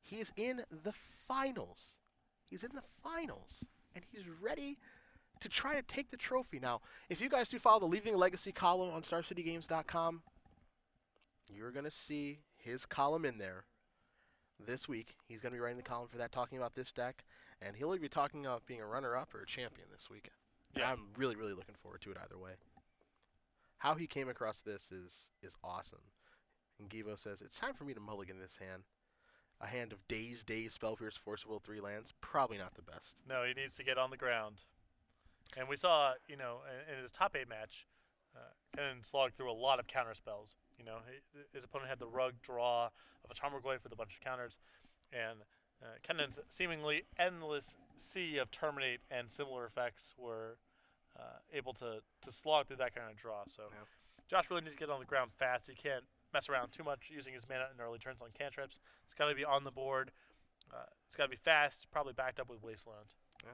He is in the finals. He's in the finals, and he's ready to try to take the trophy. Now, if you guys do follow the Leaving a Legacy column on StarCityGames.com, you're going to see his column in there this week. He's going to be writing the column for that, talking about this deck, and he'll be talking about being a runner-up or a champion this weekend. Yeah. I'm really, really looking forward to it either way. How he came across this is awesome. And Gevo says, it's time for me to mulligan this hand. A hand of Daze, Spell Pierce, Force Will, 3 lands. Probably not the best. No, he needs to get on the ground. And we saw, you know, in his top 8 match, Kennen slogged through a lot of counter spells. You know, his opponent had the Rug draw of a Tarmogoyf with a bunch of counters. And Kennen's seemingly endless sea of Terminate and similar effects were able to slog through that kind of draw. So yeah. Josh really needs to get on the ground fast. He can't mess around too much using his mana in early turns on cantrips. It's got to be on the board. It's got to be fast, probably backed up with Wasteland. Yeah.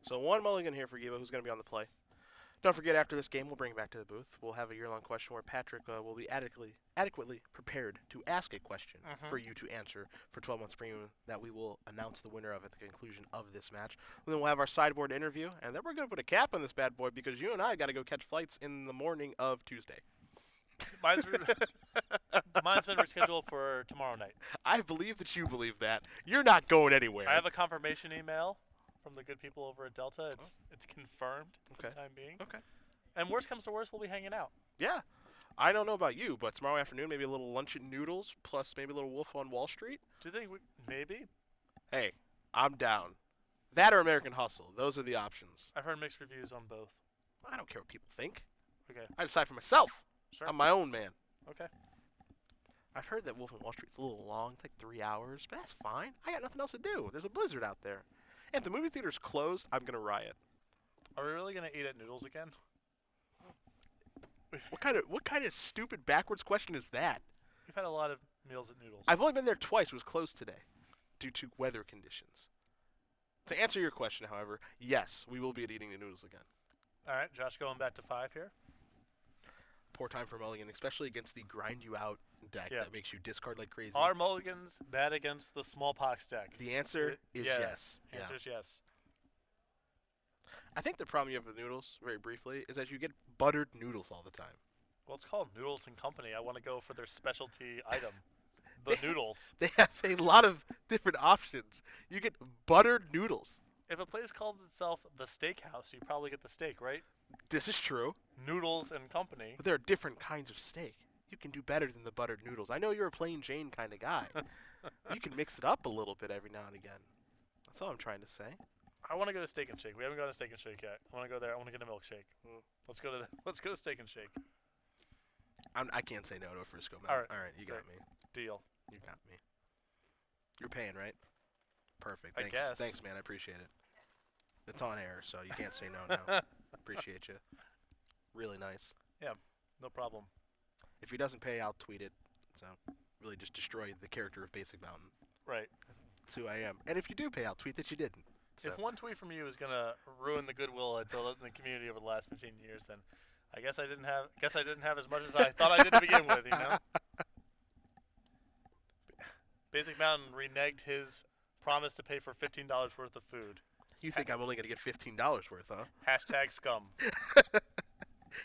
So one mulligan here for Guibault, who's going to be on the play. Don't forget, after this game, we'll bring it back to the booth. We'll have a year-long question where Patrick will be adequately prepared to ask a question for you to answer for 12 months premium that we will announce the winner of at the conclusion of this match. And then we'll have our sideboard interview, and then we're going to put a cap on this bad boy because you and I got to go catch flights in the morning of Tuesday. Mine's been rescheduled for tomorrow night. I believe that you believe that. You're not going anywhere. I have a confirmation email from the good people over at Delta. It's confirmed for the time being. Okay. And worst comes to worst, we'll be hanging out. Yeah. I don't know about you, but tomorrow afternoon, maybe a little lunch at Noodles, plus maybe a little Wolf on Wall Street. Do you think maybe? Hey, I'm down. That or American Hustle. Those are the options. I've heard mixed reviews on both. I don't care what people think. Okay. I decide for myself. Sure. I'm my own man. Okay. I've heard that Wolf on Wall Street's a little long. It's like 3 hours, but that's fine. I got nothing else to do. There's a blizzard out there. And if the movie theater's closed, I'm going to riot. Are we really going to eat at Noodles again? What kind of stupid backwards question is that? We've had a lot of meals at Noodles. I've only been there twice. It was closed today due to weather conditions. To answer your question, however, yes, we will be eating the Noodles again. All right, Josh going back to 5 here. Poor time for mulligan, especially against the grind you out deck that makes you discard like crazy. Are mulligans bad against the smallpox deck? The answer is yes. The answer is yes. I think the problem you have with noodles, very briefly, is that you get buttered noodles all the time. Well, it's called Noodles and Company. I want to go for their specialty item, the noodles. They have a lot of different options. You get buttered noodles. If a place calls itself the Steakhouse, you probably get the steak, right? This is true. Noodles and Company. But there are different kinds of steak. You can do better than the buttered noodles. I know you're a plain Jane kind of guy. You can mix it up a little bit every now and again. That's all I'm trying to say. I want to go to Steak and Shake. We haven't gone to Steak and Shake yet. I want to go there. I want to get a milkshake. Let's go to Steak and Shake. I can't say no to a Frisco man. All right, you got me. Deal. You got me. You're paying, right? Perfect. I guess. Thanks, man. I appreciate it. It's on air, so you can't say no now. Appreciate you. Really nice. Yeah, no problem. If he doesn't pay, I'll tweet it. So really just destroy the character of Basic Mountain. Right. That's who I am. And if you do pay, I'll tweet that you didn't. So. If one tweet from you is gonna ruin the goodwill I built in the community over the last 15 years, then I guess I didn't have as much as I thought I did to begin with. You know. Basic Mountain reneged his promise to pay for $15 worth of food. You think I'm only going to get $15 worth, huh? Hashtag scum.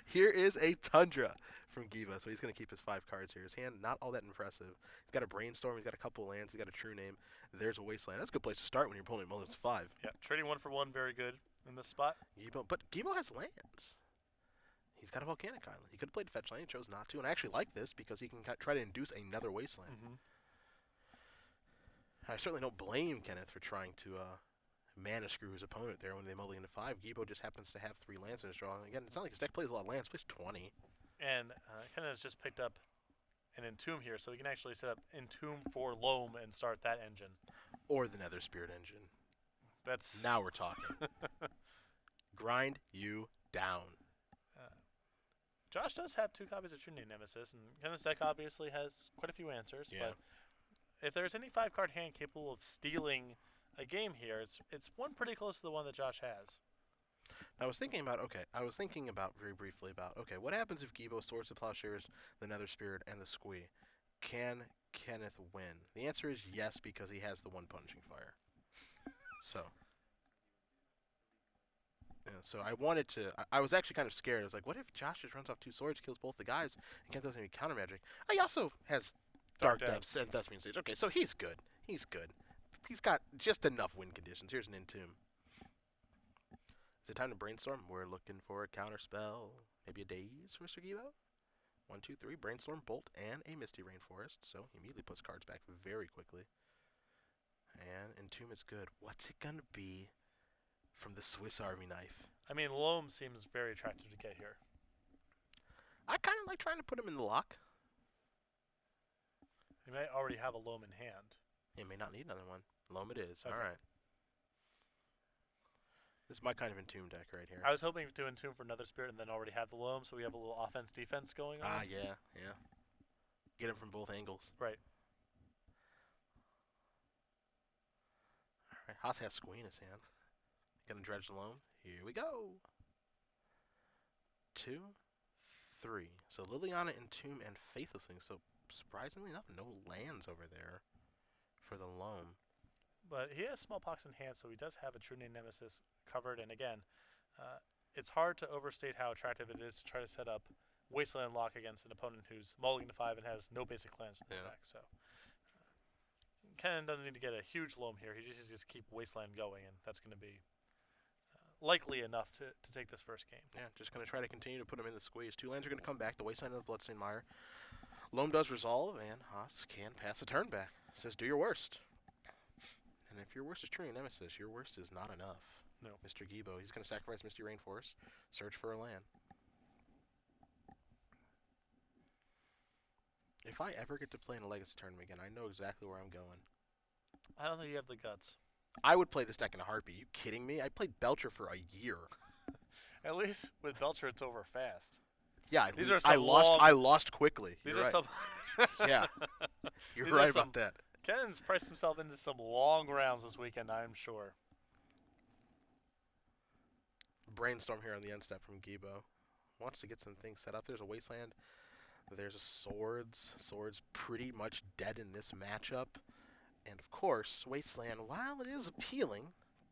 Here is a Tundra from Gevo. So he's going to keep his 5 cards here. His hand, not all that impressive. He's got a Brainstorm. He's got a couple of lands. He's got a True Name. There's a Wasteland. That's a good place to start when you're pulling mulligans 5. Yeah, trading 1 for 1, very good in this spot. But Guibault has lands. He's got a Volcanic Island. He could have played Fetch Land. He chose not to. And I actually like this because he can try to induce another Wasteland. I certainly don't blame Kenneth for trying to mana screw his opponent there when they mulligan to 5. Guibault just happens to have 3 lands in his draw. And again, it's not like his deck plays a lot of lands. He plays 20. And Kenneth has just picked up an Entomb here, so he can actually set up Entomb for Loam and start that engine. Or the Nether Spirit engine. That's now we're talking. Grind you down. Josh does have 2 copies of Trinity Nemesis, and Kenneth's deck obviously has quite a few answers. Yeah. But if there's any 5-card hand capable of stealing a game here, it's one pretty close to the one that Josh has. I was thinking about very briefly about what happens if Guibault Swords to Plowshares, the Nether Spirit, and the Squee? Can Kenneth win? The answer is yes, because he has the one punishing fire. So. Yeah, so I wanted to. I was actually kind of scared. I was like, what if Josh just runs off 2 swords, kills both the guys, and Kenneth doesn't have any counter magic? He also has Dark Depths and Thespian Sage. Okay, so he's good. He's good. He's got just enough win conditions. Here's an Entomb. Is it time to brainstorm? We're looking for a counter spell. Maybe a Daze for Mr. Guibault? 1, 2, 3. Brainstorm, Bolt, and a Misty Rainforest. So he immediately puts cards back very quickly. And Entomb is good. What's it going to be from the Swiss Army knife? I mean, Loam seems very attractive to get here. I kind of like trying to put him in the lock. He might already have a Loam in hand. He may not need another one. Loam it is. Okay. All right. This is my kind of Entomb deck right here. I was hoping to Entomb for another Spirit and then already have the Loam, so we have a little offense-defense going on. Ah, yeah. Get him from both angles. Right. All right. Haas has Squee in his hand. Gonna dredge the Loam. Here we go. 2, 3. So Liliana, Entomb, and Faithlessing. So surprisingly enough, no lands over there for the Loam. But he has Smallpox in hand, so he does have a True Name Nemesis covered. And again, it's hard to overstate how attractive it is to try to set up Wasteland Lock against an opponent who's mulligan to 5 and has no basic lands in their deck. So Kennen doesn't need to get a huge Loam here. He just needs to keep Wasteland going, and that's going to be likely enough to take this first game. Yeah, just going to try to continue to put him in the squeeze. 2 lands are going to come back. The Wasteland and the Bloodstained Mire. Loam does resolve, and Haas can pass a turn back. Says, do your worst. And if your worst is True Name Nemesis, your worst is not enough. No. Mr. Guibault, he's going to sacrifice Misty Rainforest, search for a land. If I ever get to play in a Legacy tournament again, I know exactly where I'm going. I don't think you have the guts. I would play this deck in a heartbeat. You kidding me? I played Belcher for a year. At least with Belcher, it's over fast. Yeah, These are I lost quickly. These You're are right. some. Yeah, you're These are right some about that. Kennen's priced himself into some long rounds this weekend, I'm sure. Brainstorm here on the end step from Guibault. Wants to get some things set up. There's a Wasteland. There's a Swords. Swords pretty much dead in this matchup. And of course, Wasteland, while it is appealing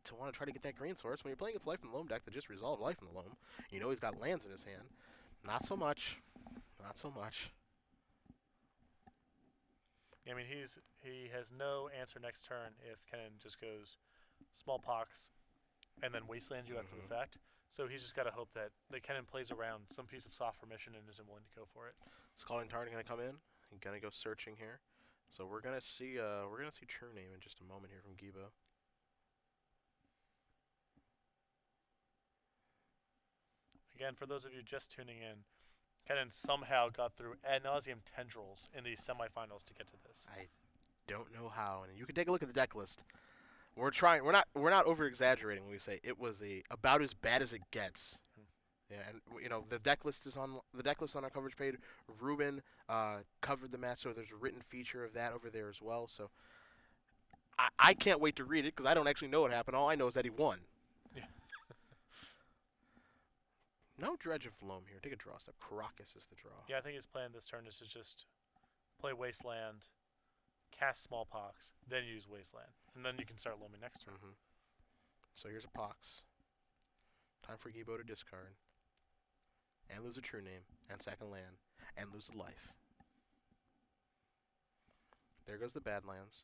to want to try to get that green source, when you're playing against Life in the Loam deck that just resolved Life in the Loam, you know he's got lands in his hand. Not so much. Not so much. I mean, he has no answer next turn if Kennen just goes Smallpox and then Wastelands you after the fact. So he's just got to hope that Kennen plays around some piece of soft permission and isn't willing to go for it. Scalding Tarn going to come in. He's going to go searching here. So we're gonna see True Name in just a moment here from Gevo. Again, for those of you just tuning in, Kennen somehow got through ad nauseum tendrils in these semifinals to get to this. I don't know how, and you can take a look at the deck list. We're not over exaggerating when we say it was about as bad as it gets. Yeah, and you know the deck list is on our coverage page. Ruben covered the match, so there's a written feature of that over there as well. So I can't wait to read it because I don't actually know what happened. All I know is that he won. Yeah. No Dredge of Loam here. Take a draw step. Caracas is the draw. Yeah, I think his plan this turn is to just play Wasteland, cast Smallpox, then use Wasteland, and then you can start loaming next turn. So here's a Pox. Time for Guibault to discard. And lose a True Name, and sack a land, and lose a life. There goes the Badlands.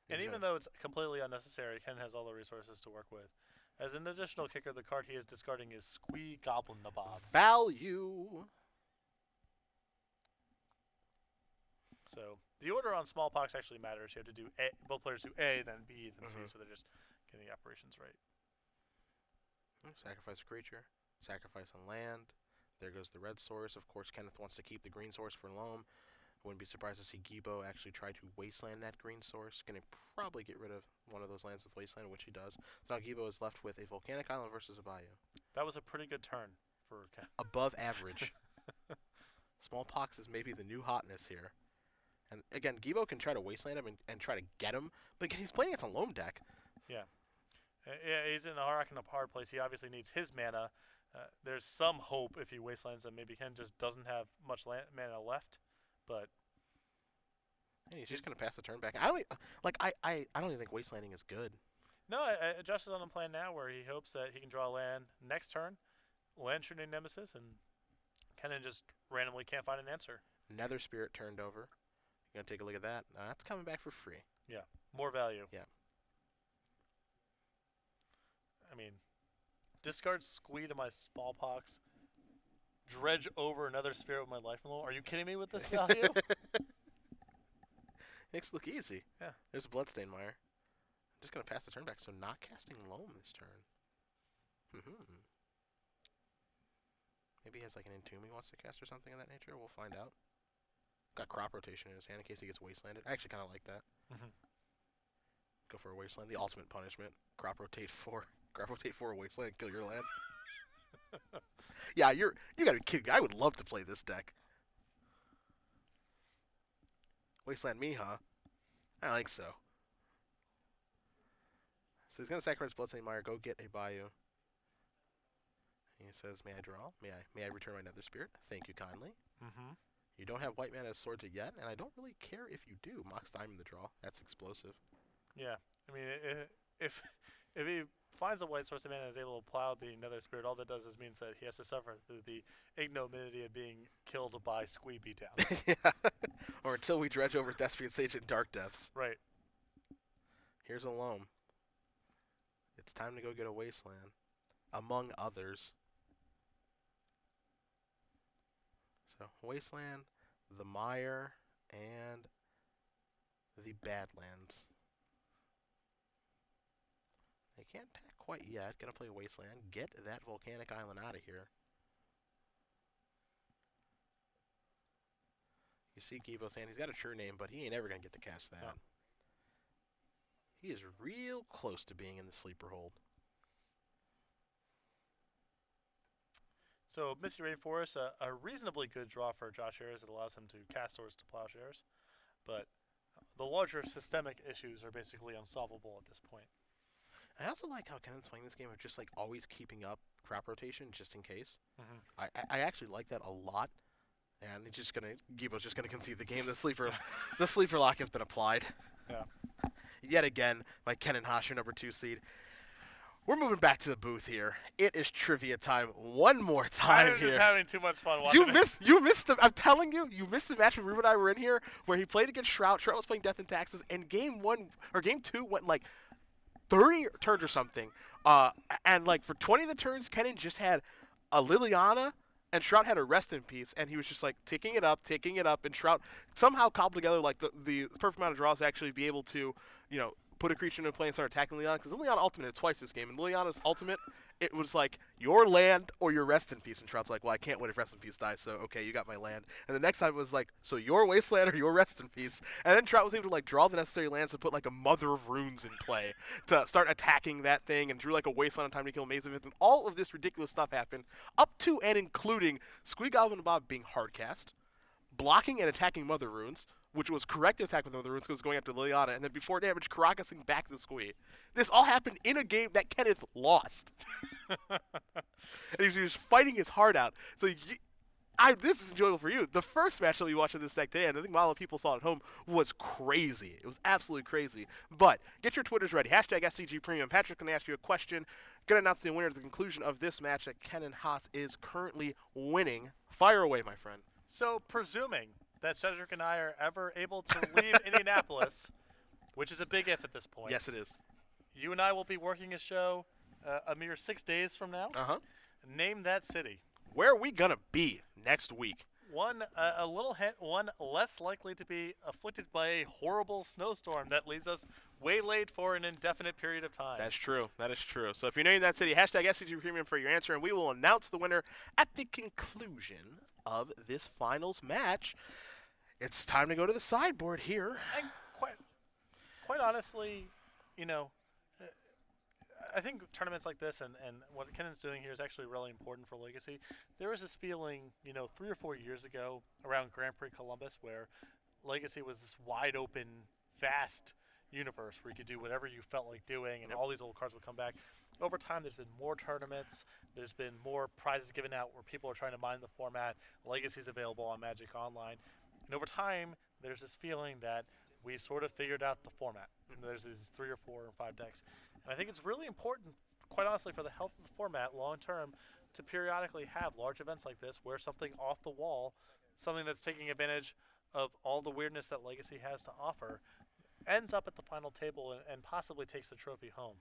And even though it's completely unnecessary, Ken has all the resources to work with. As an additional kicker, the card he is discarding is Squee Goblin Nabob. Value! So the order on Smallpox actually matters. You have to do A, both players do A, then B, then C, so they're just getting the operations right. Sacrifice a creature. Sacrifice on land. There goes the red source. Of course, Kenneth wants to keep the green source for Loam. Wouldn't be surprised to see Guibault actually try to Wasteland that green source. Going to probably get rid of one of those lands with Wasteland, which he does. So now Guibault is left with a Volcanic Island versus a Bayou. That was a pretty good turn for Ken. Above average. Smallpox is maybe the new hotness here. And again, Guibault can try to Wasteland him and try to get him, but again, he's playing against a Loam deck. Yeah. Yeah, he's in a hard place. He obviously needs his mana. There's some hope if he Wastelands that maybe Ken just doesn't have much mana left. But And he's just gonna pass the turn back. I don't I don't even think wastelanding is good. no, Josh is on a plan now where he hopes that he can draw land next turn, land shooting Nemesis, and Kennen just randomly can't find an answer. Nether Spirit turned over. You're gonna take a look at that. That's coming back for free. Yeah, more value. Yeah. I mean, discard Squee to my Smallpox, dredge over another Spirit with my Life Removal. Are you kidding me with this value? Makes it look easy. Yeah. There's a Bloodstain Mire. I'm just gonna pass the turn back, so not casting Loam this turn. Maybe he has like an Entomb he wants to cast or something of that nature. We'll find out. Got Crop Rotation in his hand in case he gets Wastelanded. I actually kind of like that. Go for a Wasteland. The ultimate punishment. Crop Rotate 4. Crop Rotate 4 Wasteland. Kill your land. Yeah, you gotta be kidding me. I would love to play this deck. Wasteland me, huh? I think so. So he's gonna sacrifice Bloodstained Mire, go get a Bayou. He says, "May I draw? May I return my Nether Spirit? Thank you kindly." You don't have white mana as swords yet, and I don't really care if you do. Mox Diamond the draw. That's explosive. Yeah, I mean, if he finds a white source of mana and is able to plow the Nether Spirit, all that does is means that he has to suffer through the ignominy of being killed by Squee beatdowns. Yeah. Or until we dredge over Thespian Sage in Dark Depths. Right. Here's a Loam. It's time to go get a Wasteland. Among others. So, Wasteland, the Mire, and the Badlands. They can't attack quite yet. Gonna play Wasteland. Get that Volcanic Island out of here. You see Guibault saying he's got a true name, but he ain't ever gonna get to cast that. No. He is real close to being in the sleeper hold. So Misty Rainforest, a reasonably good draw for Josh Ayers. It allows him to cast Swords to Plowshares, but the larger systemic issues are basically unsolvable at this point. I also like how Kennen's playing this game of just like always keeping up crop rotation just in case. I actually like that a lot. And it's just Guibault's just gonna concede the game. The sleeper lock has been applied. Yeah. Yet again by Kennen Haas, your number 2 seed. We're moving back to the booth here. It is trivia time one more time I'm here. just having too much fun watching You missed I'm telling you, you missed the match when Ruben and I were in here where he played against Shroud. Shroud was playing Death and Taxes, and game 2 went like 30 turns or something. And like for 20 of the turns, Kennen just had a Liliana, and Shroud had a Rest in Peace, and he was just like taking it up, and Shroud somehow cobbled together like the perfect amount of draws to actually be able to, put a creature into play and start attacking Liliana, because Liliana ultimated twice this game, and Liliana's ultimate, it was like, your land or your Rest in Peace, and Shroud's like, well, I can't win if Rest in Peace dies, so okay, you got my land. And the next time it was like, so your Wasteland or your Rest in Peace, and then Shroud was able to like draw the necessary lands to put like a Mother of Runes in play to start attacking that thing, and drew like a Wasteland on time to kill Maze of It, and all of this ridiculous stuff happened, up to and including Squee Goblin and Bob being hardcast, blocking and attacking Mother Runes, which was correct to attack with Mother Runes because it was going after Liliana, and then before damage, Caracasing back the Squee. This all happened in a game that Kenneth lost. And he was fighting his heart out. So this is enjoyable for you. The first match that we watched of this deck today, and I think a lot of people saw it at home, was crazy. It was absolutely crazy. But get your Twitters ready. Hashtag SCG Premium. Patrick's going to ask you a question. Going to announce the winner at the conclusion of this match that Kennen Haas is currently winning. Fire away, my friend. So presuming that Cedric and I are ever able to leave Indianapolis, which is a big if at this point. Yes, it is. You and I will be working a show a mere 6 days from now. Name that city. Where are we going to be next week? One, a little hint, one less likely to be afflicted by a horrible snowstorm that leaves us waylaid for an indefinite period of time. That's true. That is true. So if you name that city, hashtag SCG Premium for your answer, and we will announce the winner at the conclusion of this finals match. It's time to go to the sideboard here. And quite honestly, I think tournaments like this and what Kennen's doing here is actually really important for Legacy. There was this feeling, 3 or 4 years ago around Grand Prix Columbus where Legacy was this wide open, vast universe where you could do whatever you felt like doing, and all these old cards would come back. Over time, there's been more tournaments. There's been more prizes given out where people are trying to mine the format. Legacy's available on Magic Online. And over time, there's this feeling that we sort of figured out the format. And there's these 3 or 4 or 5 decks. And I think it's really important, quite honestly, for the health of the format long term to periodically have large events like this where something off the wall, something that's taking advantage of all the weirdness that Legacy has to offer, ends up at the final table and possibly takes the trophy home.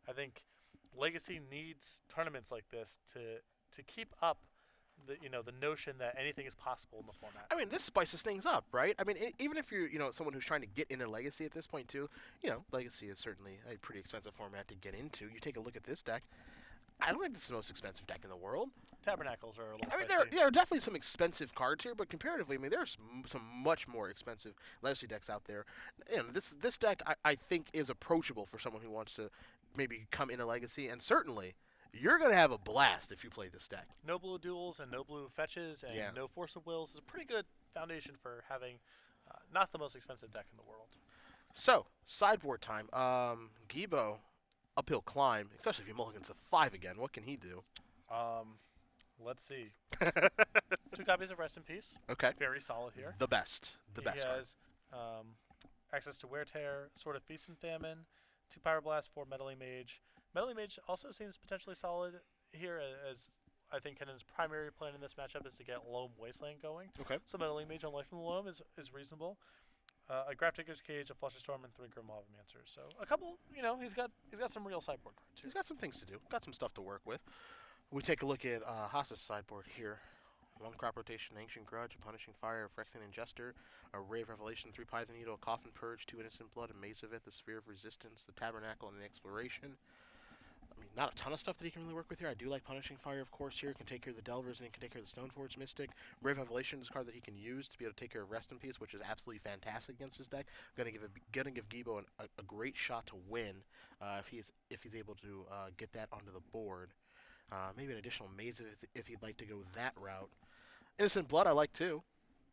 I think Legacy needs tournaments like this to keep up the notion that anything is possible in the format. I mean, this spices things up, right? I mean, even if you're, someone who's trying to get into Legacy at this point too, Legacy is certainly a pretty expensive format to get into. You take a look at this deck. I don't think this is the most expensive deck in the world. Tabernacles are a little there are definitely some expensive cards here, but comparatively, I mean, there's some much more expensive Legacy decks out there. This deck, I think, is approachable for someone who wants to maybe come into Legacy, and certainly you're going to have a blast if you play this deck. No blue duels and no blue fetches and no force of wills is a pretty good foundation for having not the most expensive deck in the world. So, sideboard time. Guibault, uphill climb, especially if you mulligans a 5 again. What can he do? Let's see. 2 copies of Rest in Peace. Okay. Very solid here. The best. He has access to Wear Tear, Sword of Feast and Famine, 2 Pyroblast, 4 Meddling Mage. Meddling Mage also seems potentially solid here, as I think Kennen's primary plan in this matchup is to get Loam Wasteland going. Okay. So Meddling Mage on Life from the Loam is reasonable. A Grafdigger's Cage, a Flusterstorm, and 3 Grimoire-Mancers. So a couple, he's got some real sideboard cards too. He's got some things to do. Got some stuff to work with. We take a look at Haas's sideboard here. 1 Crop Rotation, Ancient Grudge, a Punishing Fire, a Phyrexian Ingester, a Ray of Revelation, 3 Python Needle, a Coffin Purge, 2 Innocent Blood, a Maze of It, the Sphere of Resistance, the Tabernacle, and the Exploration. I mean, not a ton of stuff that he can really work with here. I do like Punishing Fire, of course, here. Can take care of the Delvers, and he can take care of the Stoneforge Mystic. Brave Revelation is a card that he can use to be able to take care of Rest in Peace, which is absolutely fantastic against this deck. Gonna give Guibault a great shot to win if he's able to get that onto the board. Maybe an additional Maze if he'd like to go that route. Innocent Blood I like too.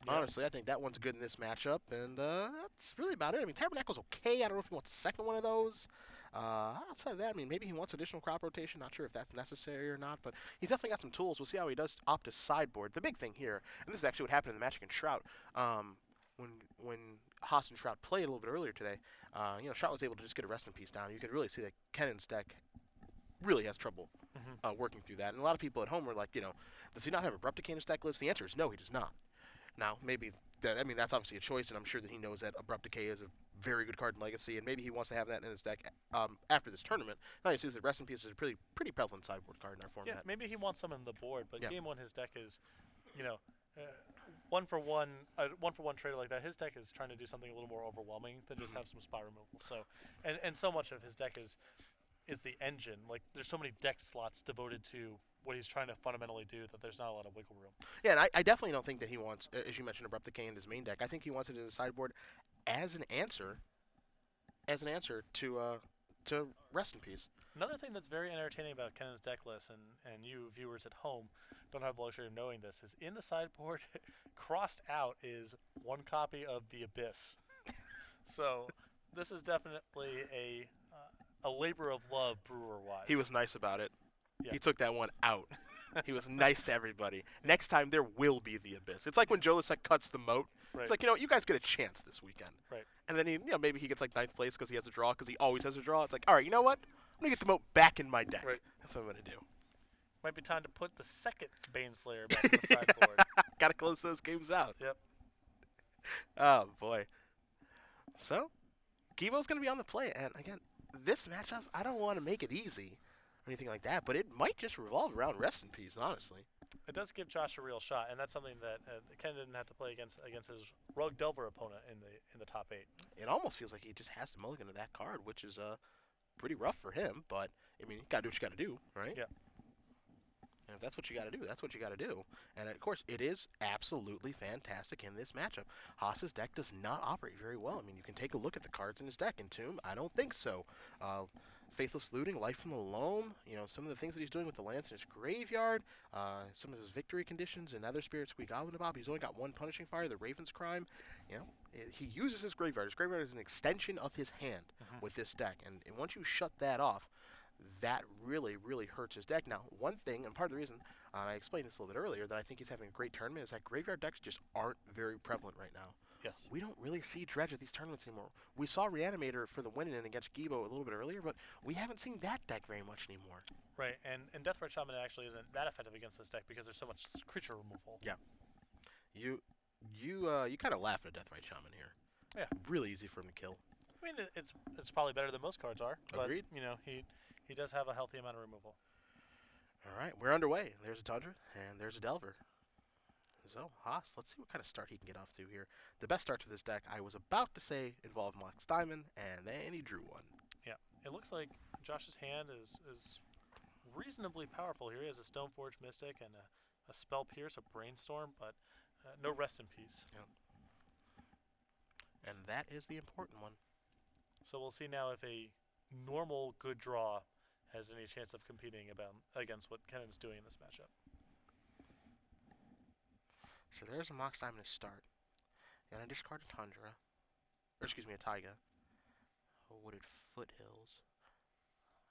Yeah. Honestly, I think that one's good in this matchup, and that's really about it. I mean, Tabernacle's okay. I don't know if he wants a second one of those. Outside of that, I mean, maybe he wants additional crop rotation. Not sure if that's necessary or not, but he's definitely got some tools. We'll see how he does opt to sideboard. The big thing here, and this is actually what happened in the Magic and Shroud, when Haas and Shroud played a little bit earlier today, Shroud was able to just get a Rest in Peace down. You could really see that Kennen's deck really has trouble working through that. And a lot of people at home were like, does he not have Abrupt Decay in his deck list? The answer is no, he does not. Now, maybe that's obviously a choice, and I'm sure that he knows that Abrupt Decay is a very good card in Legacy, and maybe he wants to have that in his deck after this tournament. Now he sees that Rest in Peace is a pretty prevalent sideboard card in our format. Yeah, maybe he wants some on the board, but game 1 his deck is, one for one trade like that. His deck is trying to do something a little more overwhelming than just have some spy removal. So, and so much of his deck is the engine. Like, there's so many deck slots devoted to what he's trying to fundamentally do that there's not a lot of wiggle room. Yeah, and I definitely don't think that he wants, as you mentioned, Abrupt Decay in his main deck. I think he wants it in the sideboard as an answer to Rest in Peace. Another thing that's very entertaining about Kennen's deck list, and you viewers at home don't have the luxury of knowing this, is in the sideboard, crossed out is 1 copy of the Abyss. So this is definitely a labor of love, brewer-wise. He was nice about it. Yeah. He took that one out. He was nice to everybody. Next time, there will be the Abyss. It's like when Joe Lisek cuts the moat. Right. It's like, you guys get a chance this weekend. Right. And then maybe he gets like 9th place because he has a draw, because he always has a draw. It's like, all right, you know what? I'm going to get the moat back in my deck. Right. That's what I'm going to do. Might be time to put the second Baneslayer back in the sideboard. Got to close those games out. Yep. Oh, boy. So, Guibault's going to be on the play. And, again, this matchup, I don't want to make it easy or anything like that, but it might just revolve around Rest in Peace, honestly. It does give Josh a real shot, and that's something that Ken didn't have to play against his Rogue Delver opponent in the top 8. It almost feels like he just has to mulligan to that card, which is pretty rough for him, but, I mean, you got to do what you got to do, right? Yeah. And if that's what you got to do, that's what you got to do. And, of course, it is absolutely fantastic in this matchup. Haas's deck does not operate very well. I mean, you can take a look at the cards in his deck. Entomb, I don't think so. Faithless Looting, Life from the Loam, some of the things that he's doing with the Lance in his graveyard, some of his victory conditions, and other spirits we got Bob. He's only got 1 Punishing Fire, the Raven's Crime. He uses his graveyard. His graveyard is an extension of his hand with this deck. And once you shut that off, that really, really hurts his deck. Now, one thing, and part of the reason I explained this a little bit earlier, that I think he's having a great tournament is that graveyard decks just aren't very prevalent right now. Yes. We don't really see Dredge at these tournaments anymore. We saw Reanimator for the win-in against Guibault a little bit earlier, but we haven't seen that deck very much anymore. Right, and Deathrite Shaman actually isn't that effective against this deck because there's so much creature removal. Yeah. You kind of laugh at Deathrite Shaman here. Yeah. Really easy for him to kill. I mean, it's probably better than most cards are. Agreed. But, you know, he does have a healthy amount of removal. All right, we're underway. There's a Tundra, and there's a Delver. So, Haas, let's see what kind of start he can get off to here. The best start to this deck, I was about to say, involved Mox Diamond, and then he drew one. Yeah, it looks like Josh's hand is reasonably powerful here. He has a Stoneforge Mystic and a Spell Pierce, a Brainstorm, but no Rest in Peace. Yeah. And that is the important one. So we'll see now if a normal good draw has any chance of competing against what Kennen's doing in this matchup. So there's a Mox Diamond to start. And I discard a Tundra. Or excuse me, a Taiga. A Wooded Foothills.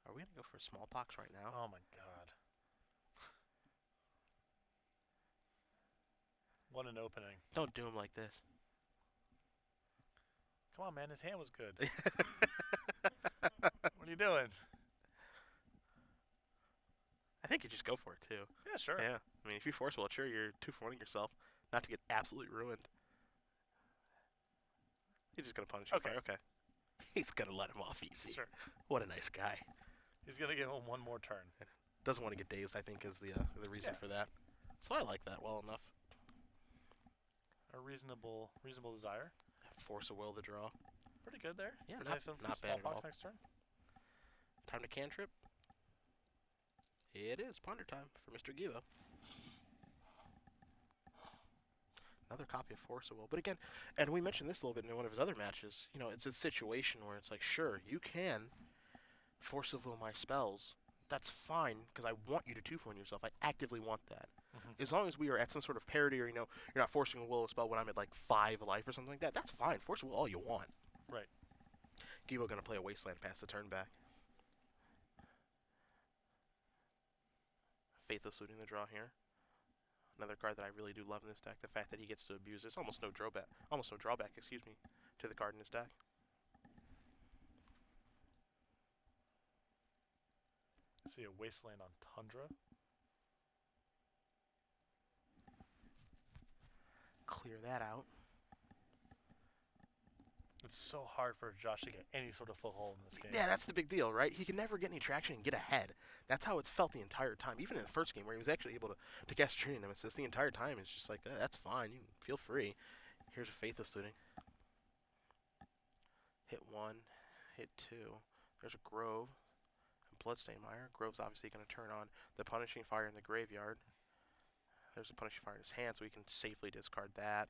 Are we going to go for a Smallpox right now? Oh my god. What an opening. Don't do him like this. Come on, man. His hand was good. What are you doing? I think you just go for it, too. Yeah, sure. Yeah. I mean, if you force will, sure, you're 2-for-1ing yourself. Not to get absolutely ruined. He's just going to punish him. Okay. Okay. He's going to let him off easy. Sure. What a nice guy. He's going to give him one more turn. Doesn't want to get dazed, I think, is the reason for that. So I like that well enough. A reasonable desire. Force a will to draw. Pretty good there. Yeah, Protects him from not bad at Smallpox all. next turn. Time to cantrip. It is ponder time for Mr. Gevo. Another copy of Force of Will. But again, and we mentioned this a little bit in one of his other matches, you know, it's a situation where it's like, sure, you can Force of Will my spells. That's fine, because I want you to 2-for-1 yourself. I actively want that. As long as we are at some sort of parity, or, you know, you're not forcing a will spell when I'm at like 5 life or something like that, that's fine. Force of Will all you want. Right. Gevo gonna play a Wasteland past the turn back. Faithless looting the draw here. Another card that I really do love in this deck. The fact that he gets to abuse this. Almost no drawback, excuse me, to the card in his deck. See a Wasteland on Tundra. Clear that out. It's so hard for Josh to get any sort of foothold in this game. Yeah, that's the big deal, right? He can never get any traction and get ahead. That's how it's felt the entire time. Even in the first game where he was actually able to cast Trinity Nemesis, the entire time it's just like, that's fine. You feel free. Here's a Faithless Looting. Hit 1, hit 2. There's a Grove. Bloodstained Mire. Grove's obviously going to turn on the Punishing Fire in the graveyard. There's a Punishing Fire in his hand, so we can safely discard that.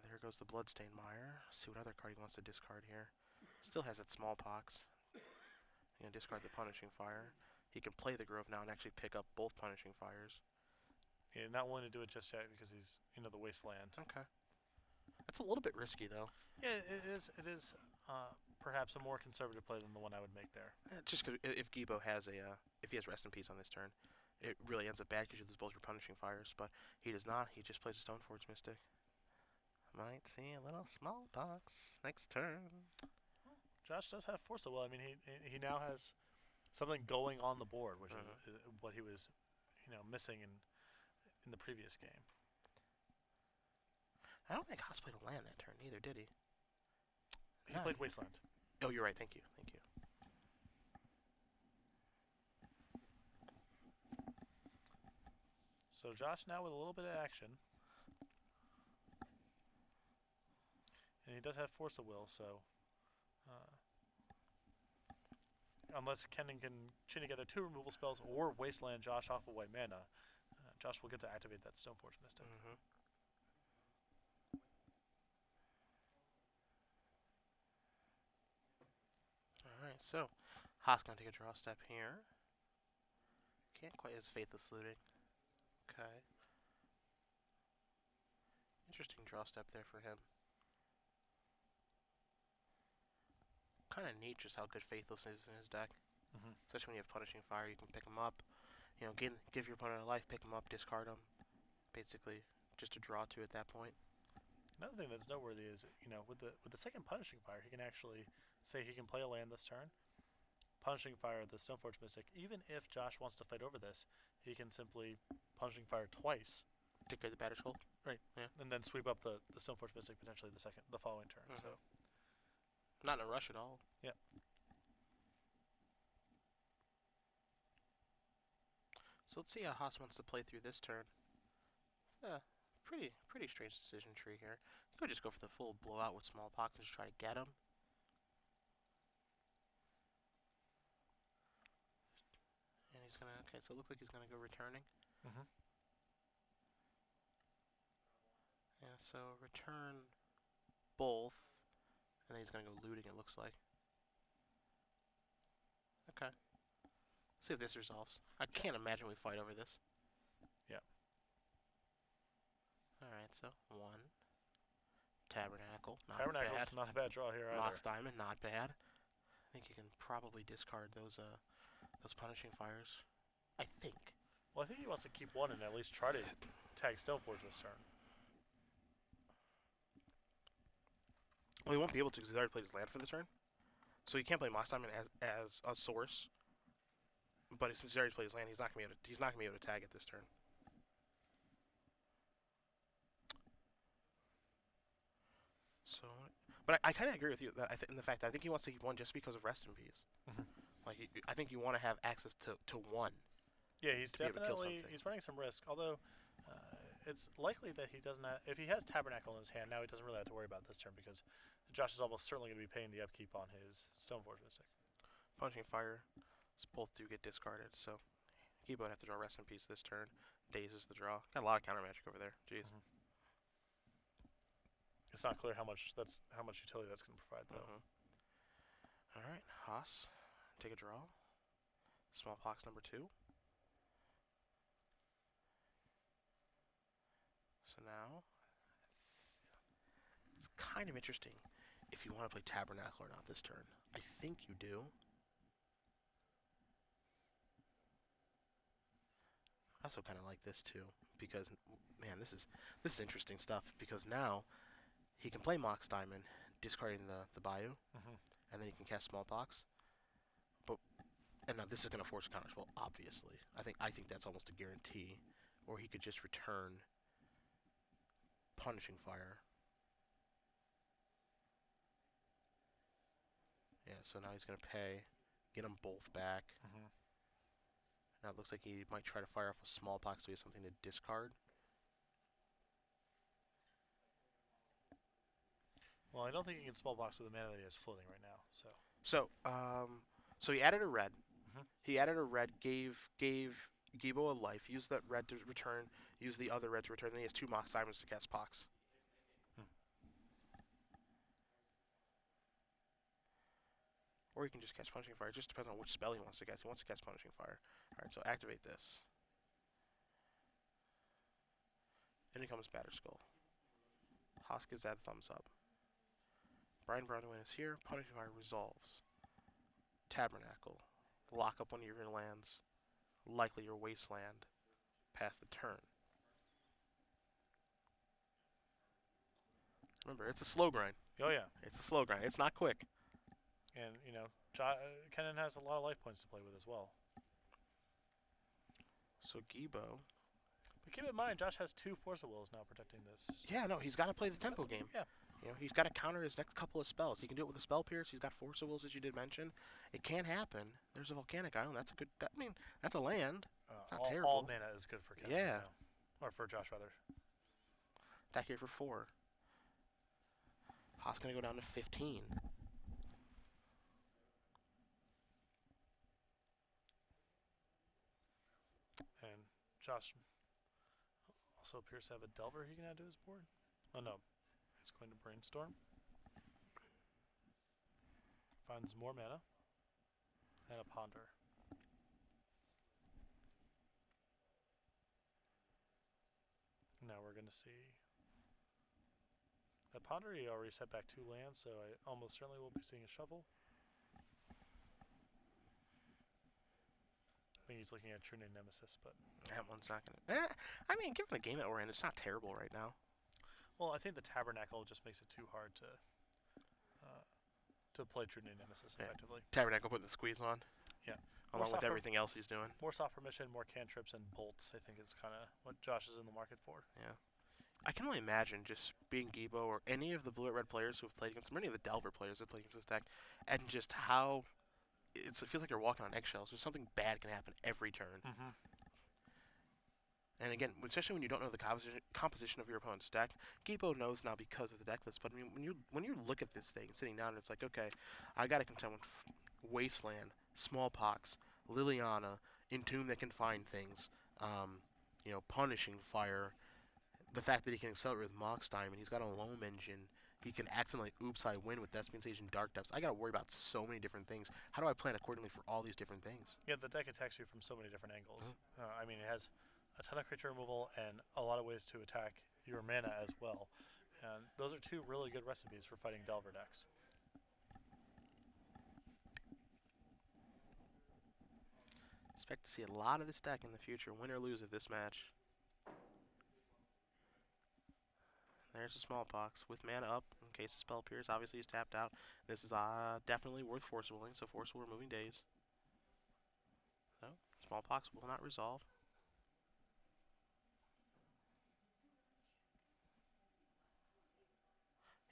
There goes the Bloodstained Mire. Let's see what other card he wants to discard here. Still has that Smallpox. He's going to discard the Punishing Fire. He can play the Grove now and actually pick up both Punishing Fires. Yeah, not willing to do it just yet because he's, you know, the Wasteland. Okay. That's a little bit risky, though. Yeah, it is perhaps a more conservative play than the one I would make there. Just because if Guibault has if he has Rest in Peace on this turn, it really ends up bad because you lose both your Punishing Fires. But he does not. He just plays a Stoneforge Mystic. Might see a little Smallpox next turn. Josh does have Force of Will. I mean, he now has something going on the board, which is what he was, you know, missing in the previous game. I don't think Haas played a land that turn either, did he? He played Wasteland. Oh, you're right. Thank you. Thank you. So Josh now with a little bit of action. And he does have Force of Will, so unless Kennen can chain together 2 removal spells or Wasteland Josh off of white mana, Josh will get to activate that Stoneforge Mystic. Alright, so Haas going to take a draw step here. Can't quite as Faithless Looting. Okay. Interesting draw step there for him. Kind of neat just how good Faithless is in his deck. Especially when you have Punishing Fire, you can pick them up. You know, give your opponent a life, pick them up, discard them. Basically, just a draw two at that point. Another thing that's noteworthy is, you know, with the second Punishing Fire, he can actually say he can play a land this turn, Punishing Fire the Stoneforge Mystic. Even if Josh wants to fight over this, he can simply Punishing Fire twice. Dictate the Batter Skull. Right. Yeah. And then sweep up the Stoneforge Mystic potentially the following turn. So. Not in a rush at all. Yeah. So let's see how Haas wants to play through this turn. Pretty strange decision tree here. You could just go for the full blowout with Smallpox and just try to get him. And he's gonna, okay, so it looks like he's gonna go returning. Yeah, so return both, and then he's gonna go looting, it looks like. Okay. See if this resolves. I can't imagine we fight over this. Yeah. Alright, so 1. Tabernacle, not Tabernacle's bad. not a bad draw here either. Mox Diamond, not bad. I think you can probably discard those Punishing Fires. I think. Well, I think he wants to keep one and at least try to tag Stoneforge this turn. Well, he won't be able to because he's already played his land for the turn. So he can't play Mox Diamond as a source. But since he's already played his land, he's not gonna be able to tag it this turn. So, but I kind of agree with you that in the fact that I think he wants to keep one just because of Rest in Peace. Like I think you want to have access to one. Yeah, he's running some risk. Although it's likely that he doesn't have, if he has Tabernacle in his hand now, he doesn't really have to worry about this turn because Josh is almost certainly going to be paying the upkeep on his Stoneforge Mystic. Punishing Fire, both do get discarded, so Guibault would have to draw Rest in Peace this turn. Dazes the draw. Got a lot of counter magic over there. Jeez. It's not clear how much utility that's going to provide though. All right, Haas, take a draw. Smallpox number 2. So now, it's kind of interesting if you want to play Tabernacle or not this turn. I think you do. I also kind of like this too, because, man, this is interesting stuff, because now he can play Mox Diamond, discarding the Bayou, and then he can cast Smallpox. And now this is going to force a counterspell, obviously. I think that's almost a guarantee. Or he could just return Punishing Fire. Yeah, so now he's going to pay, get them both back. Now it looks like he might try to fire off a Smallpox so he has something to discard. Well, I don't think he can Smallpox with the mana that he has floating right now. So he added a red. He added a red, gave Guibault a life, used that red to return, used the other red to return, then he has 2 Mox Diamonds to cast Pox. Or he can just cast Punishing Fire. It just depends on which spell he wants to cast. He wants to cast Punishing Fire. Alright, so activate this. Then he comes Batter Skull. Haas gives that thumbs up. Brian Brownwin is here. Punishing Fire resolves. Tabernacle. Lock up one of your lands. Likely your Wasteland. Pass the turn. Remember, it's a slow grind. Oh yeah. It's a slow grind. It's not quick. And, you know, Kennen has a lot of life points to play with as well. So Guibault. But keep in mind, Josh has 2 Force of Wills now protecting this. Yeah, no, he's got to play the tempo game. Yeah. You know, he's got to counter his next couple of spells. He can do it with a Spell Pierce. He's got Force of Wills, as you did mention. It can happen. There's a Volcanic Island. That's a good. I mean, that's a land. It's not terrible. All mana is good for Kennen. Yeah. Or for Josh, rather. Attack here for 4. Haas gonna go down to 15. And Josh also appears to have a Delver he can add to his board. Oh no, he's going to Brainstorm. Finds more mana. And a Ponder. Now we're going to see... That Ponder, he already set back 2 lands, so I almost certainly will be seeing a Shuffle. think he's looking at True Name Nemesis, but That one's not gonna. I mean, given the game that we're in, it's not terrible right now. well, I think the Tabernacle just makes it too hard to play True Name Nemesis Yeah. effectively. Tabernacle putting the squeeze on. Yeah. Along with More everything else he's doing. More soft permission, more cantrips, and bolts. I think is kind of what Josh is in the market for. Yeah. I can only imagine just being Guibault or any of the blue-red players who have played against many of the Delver players who have played against this deck, and just how it feels like you're walking on eggshells. Just something bad can happen every turn. Mm-hmm. And again, especially when you don't know the composition of your opponent's deck, Guibault knows now because of the deck list. But I mean, when you look at this thing, sitting down, it's like, okay, I got to contend with Wasteland, Smallpox, Liliana, Entomb that can find things, Punishing Fire, the fact that he can accelerate with Mox Diamond, he's got a Loam Engine, he can accidentally oops I win with Thespian Sage and Dark Depths. I got to worry about so many different things. How do I plan accordingly for all these different things? Yeah, the deck attacks you from so many different angles. I mean, it has a ton of creature removal and a lot of ways to attack your mana as well. And those are two really good recipes for fighting Delver decks. Expect to see a lot of this deck in the future, win or lose of this match. There's a Smallpox with mana up in case the spell appears. Obviously, he's tapped out. This is definitely worth Force Willing, so Force Will removing Daze. So, Smallpox will not resolve.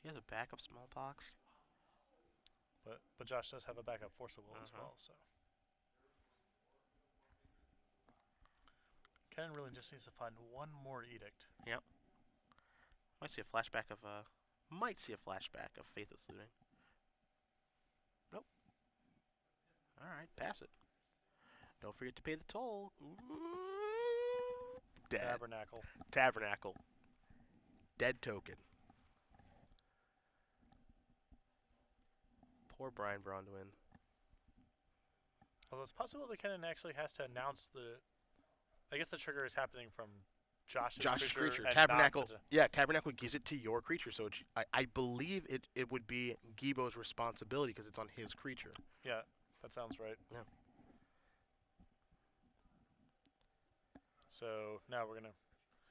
He has a backup Smallpox. But Josh does have a backup Force of Will as well, so. Kennen really just needs to find one more Edict. Yep. Might see a flashback of Faithless Looting. Nope. Alright, pass it. Don't forget to pay the toll. Ooh. Dead. Tabernacle. Tabernacle. Dead token. Poor Brian Bronwyn. Although it's possible that Kennen actually has to announce I guess the trigger is happening from Josh's creature. Tabernacle. Yeah, Tabernacle gives it to your creature, so I believe it would be Guibault's responsibility because it's on his creature. Yeah, that sounds right. Yeah. So now we're gonna.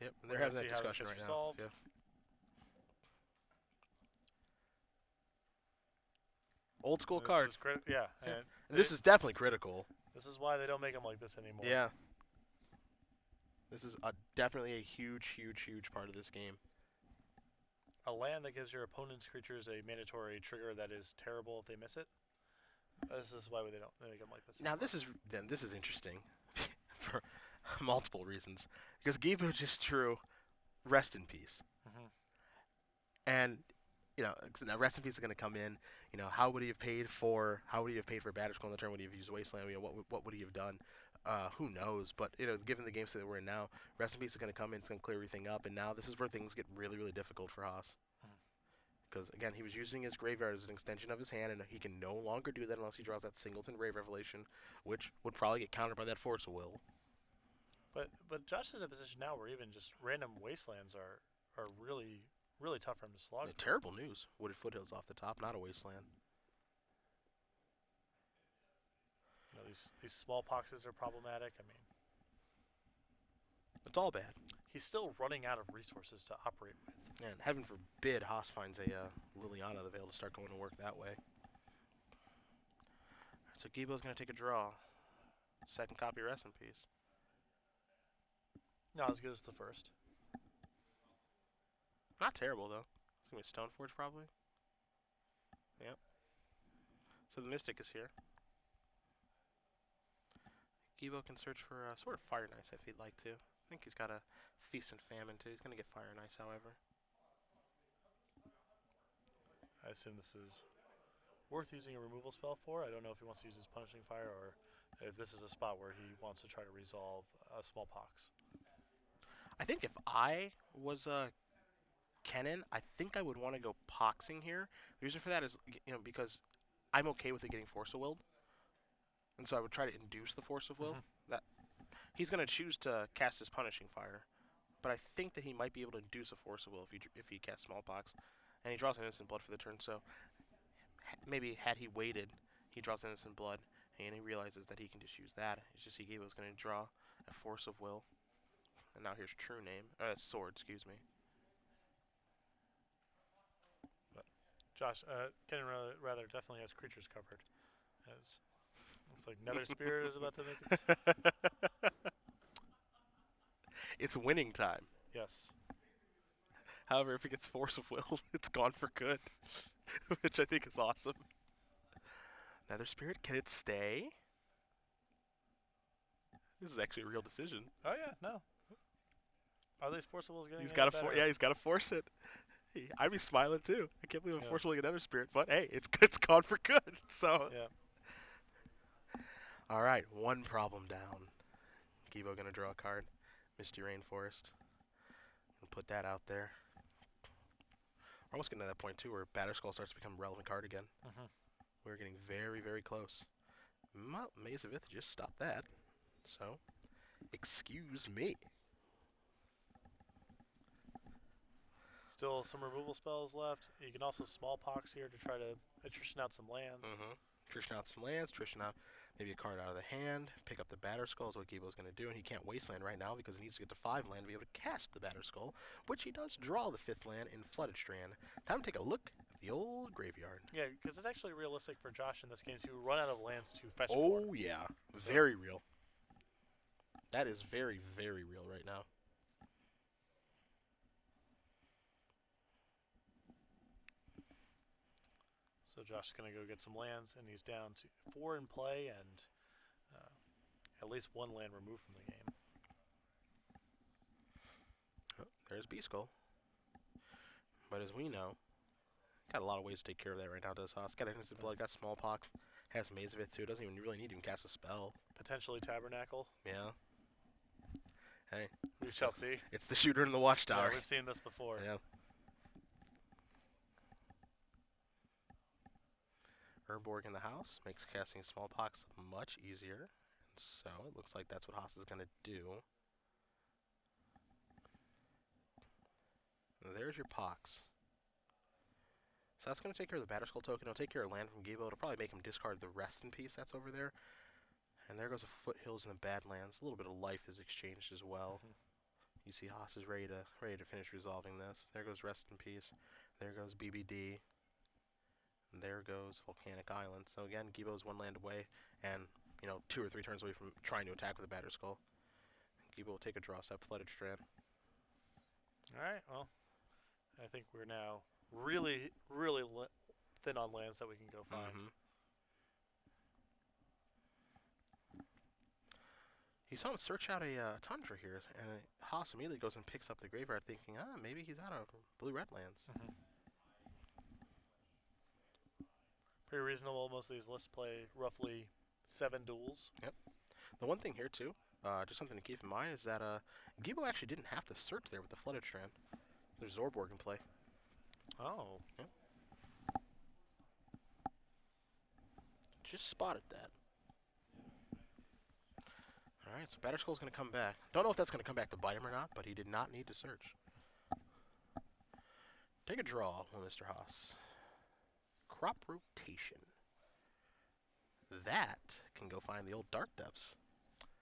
Yep, they're having that discussion right now. Yeah. Old school card. Yeah. And this is definitely critical. This is why they don't make them like this anymore. Yeah. This is definitely a huge, huge, huge part of this game. A land that gives your opponent's creatures a mandatory trigger that is terrible if they miss it. This is why they make them like this anymore. Now this is interesting for multiple reasons because Gevo just drew Rest in Peace, and now Rest in Peace is going to come in. How would he have paid for Batter Skull on the turn? Would he have used Wasteland? What would he have done? Who knows? But given the game state that we're in now, Rest in Peace is going to come in. It's going to clear everything up, and now this is where things get really, really difficult for Haas. Because again, he was using his graveyard as an extension of his hand, and he can no longer do that unless he draws that Singleton Grave Revelation, which would probably get countered by that Force of Will. But Josh is in a position now where even just random Wastelands are really, really tough for him to slog. Terrible news. Wooded Foothills off the top, not a Wasteland. These Smallpoxes are problematic. I mean, it's all bad. He's still running out of resources to operate with. And heaven forbid Haas finds a Liliana the Veil to start going to work that way. So Guibault's going to take a draw. Second copy Rest in Peace. Not as good as the first. Not terrible, though. It's going to be Stoneforge, probably. Yep. So the Mystic is here. Gevo can search for sort of Fire and Ice if he'd like to. I think he's got a Feast and Famine, too. He's going to get Fire and Ice, however. I assume this is worth using a removal spell for. I don't know if he wants to use his Punishing Fire or if this is a spot where he wants to try to resolve Smallpox. I think if I was Kennen, I think I would want to go Poxing here. The reason for that is, because I'm okay with it getting Force of Willed. And so I would try to induce the Force of Will. That he's going to choose to cast his Punishing Fire, but I think that he might be able to induce a Force of Will if he casts Smallpox, and he draws an Innocent Blood for the turn. So maybe had he waited, he draws Innocent Blood, And he realizes that he can just use that. It's just he was going to draw a Force of Will. And now here's True Name. Sword, excuse me. Josh, Kennen rather definitely has creatures covered. As looks like Nether Spirit is about to make its. It's winning time. Yes. However, if it gets Force of Will, it's gone for good. Which I think is awesome. Nether Spirit, can it stay? This is actually a real decision. Oh yeah, no. Are these Force of Wills getting? He's got to he's got to force it. I'd be smiling too. I can't believe I'm forcing another spirit, but hey, it's gone for good. So yeah. All right, one problem down. Guibault gonna draw a card. Misty Rainforest. And put that out there. We're almost getting to that point too, where Batterskull starts to become a relevant card again. We're getting very, very close. Maze of Ith just stopped that. So, excuse me. Still some removal spells left. You can also Smallpox here to try to attrition out some lands. Attrition out some lands, attrition out maybe a card out of the hand, pick up the Batterskull is what Guibault's going to do, and he can't Wasteland right now because he needs to get to 5 land to be able to cast the Batterskull, which he does draw the 5th land in Flooded Strand. Time to take a look at the old graveyard. Yeah, because it's actually realistic for Josh in this game to run out of lands to fetch Oh, for. yeah. Very real. That is very, very real right now. So Josh is going to go get some lands, and he's down to 4 in play and at least 1 land removed from the game. Oh, there's B-Skull. But as we know, got a lot of ways to take care of that right now, does Haas. Got Innocent Blood, got Smallpox, has Maze of Ith too. Doesn't even really need to even cast a spell. Potentially Tabernacle. Yeah. Hey. We shall see. It's the shooter in the watchtower. Yeah, we've seen this before. Yeah. Urborg in the house makes casting Smallpox much easier. And so it looks like that's what Haas is going to do. And there's your Pox. So that's going to take care of the Batterskull token. It'll take care of land from Gevo. It'll probably make him discard the Rest in Peace that's over there. And there goes the Foothills and the Badlands. A little bit of life is exchanged as well. You see Haas is ready to finish resolving this. There goes Rest in Peace. There goes BBD. And there goes Volcanic Island. So again, Guibault's 1 land away, and 2 or 3 turns away from trying to attack with a Batterskull. Guibault will take a draw step, Flooded Strand. All right. Well, I think we're now really, really thin on lands that we can go find. You saw him search out a Tundra here, and Haas immediately goes and picks up the graveyard, thinking, maybe he's out of blue-red lands. Pretty reasonable. Most of these lists play roughly 7 duels. Yep. The one thing here, too, just something to keep in mind, is that Guibault actually didn't have to search there with the Flooded Strand. There's Zorborg in play. Oh. Yep. Just spotted that. Alright, so Batterskull's going to come back. Don't know if that's going to come back to bite him or not, but he did not need to search. Take a draw, Mr. Haas. Crop Rotation. That can go find the old Dark Depths.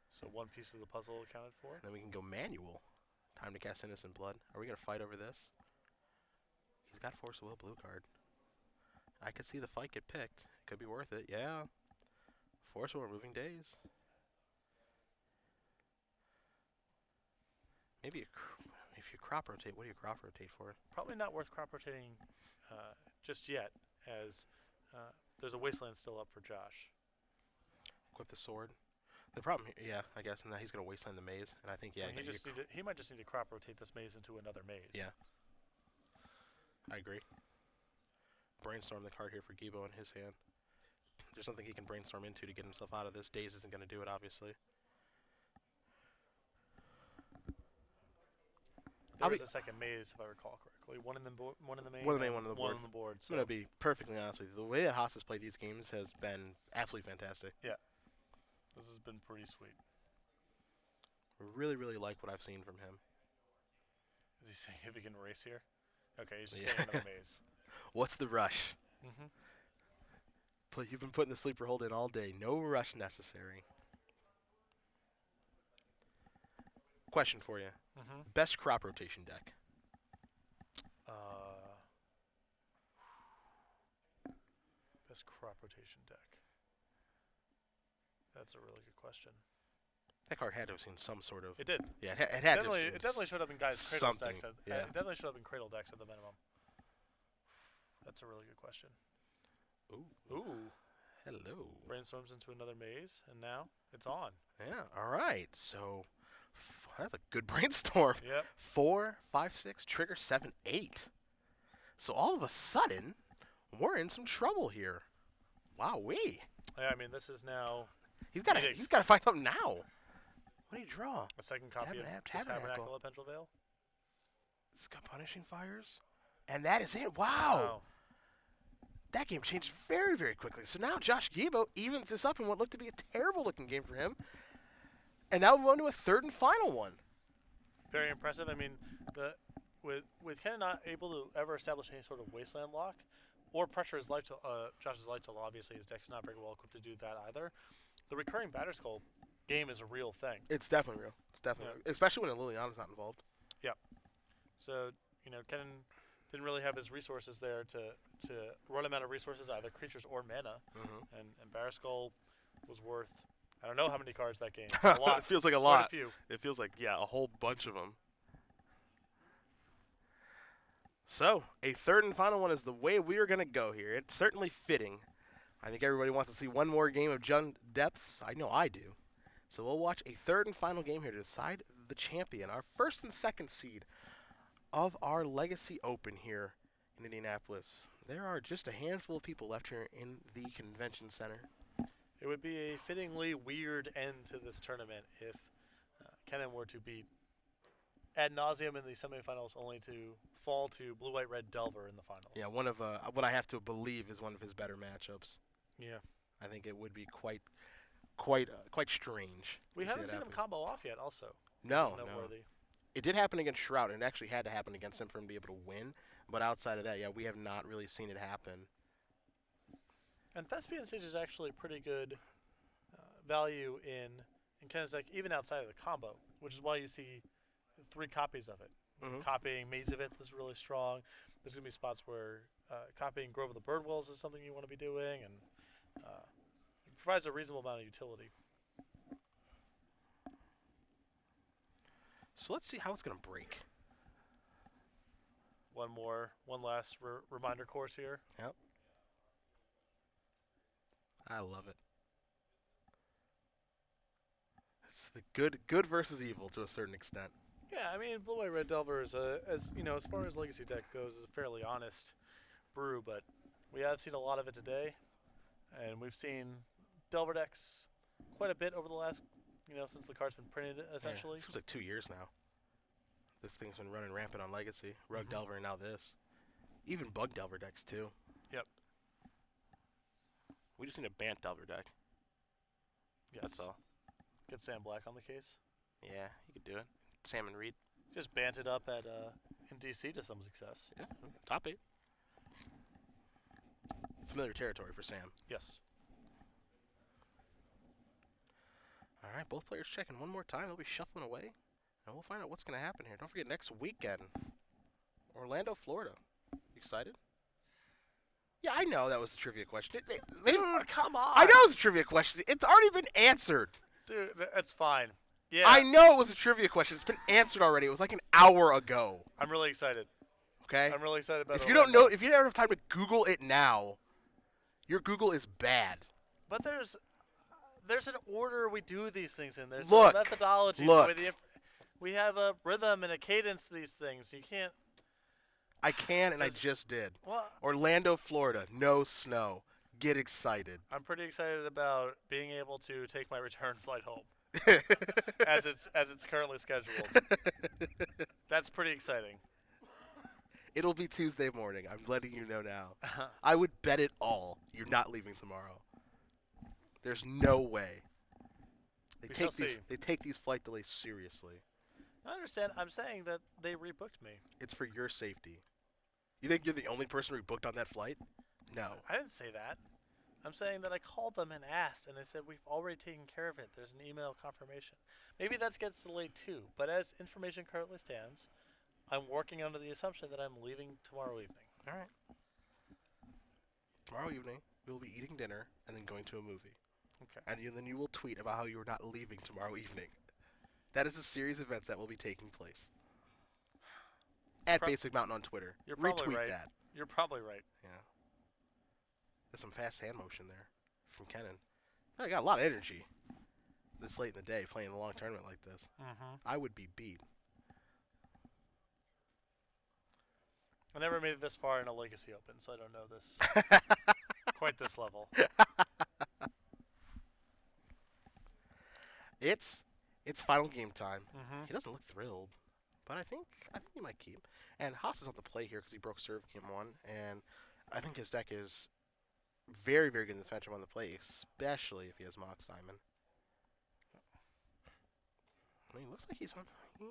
So 1 piece of the puzzle accounted for. And then we can go manual. Time to cast Innocent Blood. Are we going to fight over this? He's got Force of Will blue card. I could see the fight get picked. It could be worth it. Yeah. Force of Will removing days. Maybe if you crop rotate, what do you crop rotate for? Probably not worth crop rotating just yet, as there's a Wasteland still up for Josh. Equip the sword. The problem, yeah, I guess, and now he's going to Wasteland the maze, and I think, yeah, he might just need to crop rotate this maze into another maze. Yeah. I agree. Brainstorm the card here for Guibault in his hand. There's something he can brainstorm into to get himself out of this. Daze isn't going to do it, obviously. There was a second maze, if I recall correctly. One in the main. One in the main, one on the board. One on the board. So. I'm going to be perfectly honest with you. The way that Haas has played these games has been absolutely fantastic. Yeah. This has been pretty sweet. Really, really like what I've seen from him. Is he saying if he can race here? Okay, he's just getting another maze. What's the rush? You've been putting the sleeper hold in all day. No rush necessary. Question for you. Best crop rotation deck. Best crop rotation deck. That's a really good question. That card had to have seen some sort of. It did. Yeah, it had to have seen It definitely showed up in guys' cradle something. decks. Yeah. It definitely showed up in cradle decks at the minimum. That's a really good question. Ooh. Hello. Brainstorms into another maze, and now it's on. Yeah. All right. So that's a good brainstorm. Yep. 4, 5, 6, trigger 7, 8. So all of a sudden, we're in some trouble here. Wowee. Yeah, I mean, this is now He's got to find something now. What do you draw? a second copy of Tabernacle at Pendrell Vale. It's got Punishing Fires. And that is it. Wow. That game changed very, very quickly. So now Josh Guibault evens this up in what looked to be a terrible-looking game for him. And now we're on to a third and final one. Very impressive. I mean, with Kennen not able to ever establish any sort of wasteland lock or pressure his life to Josh's life to obviously his deck's not very well equipped to do that either. The recurring Batter Skull game is a real thing. It's definitely real. It's definitely real. Especially when Liliana's not involved. Yeah. So, Kennen didn't really have his resources there to run him out of resources, either creatures or mana. And Batter Skull was worth, I don't know how many cards that game. A lot. It feels like a Quite lot. a few. It feels like, a whole bunch of them. So, a third and final one is the way we are going to go here. It's certainly fitting. I think everybody wants to see one more game of Jund Depths. I know I do. So we'll watch a third and final game here to decide the champion, our first and second seed of our Legacy Open here in Indianapolis. There are just a handful of people left here in the convention center. It would be a fittingly weird end to this tournament if Kennen were to beat ad nauseum in the semifinals, only to fall to Blue White Red Delver in the finals. Yeah, one of what I have to believe is one of his better matchups. Yeah, I think it would be quite strange. We haven't seen him combo off yet. Also, no. noteworthy. It did happen against Shroud, and it actually had to happen against him for him to be able to win. But outside of that, we have not really seen it happen. And Thespian Stage is actually pretty good value in Kennen's deck, even outside of the combo, which is why you see 3 copies of it. Copying Maze of It is really strong. There's going to be spots where copying Grove of the Birdwells is something you want to be doing, and it provides a reasonable amount of utility. So let's see how it's going to break. One last reminder course here. Yep. I love it. It's the good versus evil to a certain extent. Yeah, I mean, Blue White Red Delver is as far as Legacy deck goes, is a fairly honest brew, but we have seen a lot of it today, and we've seen Delver decks quite a bit over the last, since the card's been printed, essentially. It seems like 2 years now. This thing's been running rampant on Legacy. Rug Delver and now this. Even Bug Delver decks, too. Yep. We just need a Bant Delver deck. Yes. That's all. Get Sam Black on the case. Yeah, you could do it. Sam and Reed. Just bant it up at in DC to some success. Yeah, top 8. Familiar territory for Sam. Yes. All right, both players checking one more time. They'll be shuffling away, and we'll find out what's going to happen here. Don't forget, next weekend, Orlando, Florida. You excited? Yeah, I know that was a trivia question. Dude, come on. I know it was a trivia question. It's already been answered. Dude, that's fine. Yeah. I know it was a trivia question. It's been answered already. It was like an hour ago. I'm really excited. Okay? I'm really excited about it. If you don't know, if you don't have time to Google it now, your Google is bad. But there's an order we do these things in. There's Look, a methodology. look. We have a rhythm and a cadence to these things. You can't. I can, and I just did. What? Orlando, Florida. No snow. Get excited. I'm pretty excited about being able to take my return flight home. as it's currently scheduled. That's pretty exciting. It'll be Tuesday morning. I'm letting you know now. I would bet it all you're not leaving tomorrow. There's no way. They take these flight delays seriously. I understand. I'm saying that they rebooked me. It's for your safety. You think you're the only person rebooked on that flight? No. I didn't say that. I'm saying that I called them and asked, and they said we've already taken care of it. There's an email confirmation. Maybe that gets delayed too. But as information currently stands, I'm working under the assumption that I'm leaving tomorrow evening. All right. Tomorrow evening, we'll be eating dinner and then going to a movie. Okay. And then you will tweet about how you are not leaving tomorrow evening. That is a series of events that will be taking place. At Basic Mountain on Twitter. You're probably Retweet right. that. You're probably right. Yeah. There's some fast hand motion there from Kennen. I got a lot of energy this late in the day playing a long tournament like this. I would be beat. I never made it this far in a Legacy Open, so I don't know this quite this level. It's final game time. He doesn't look thrilled, but I think he might keep. And Haas is on the play here because he broke serve game 1, and I think his deck is very, very good in this matchup on the play, especially if he has Mox Diamond. I mean, looks like he's on. Yeah.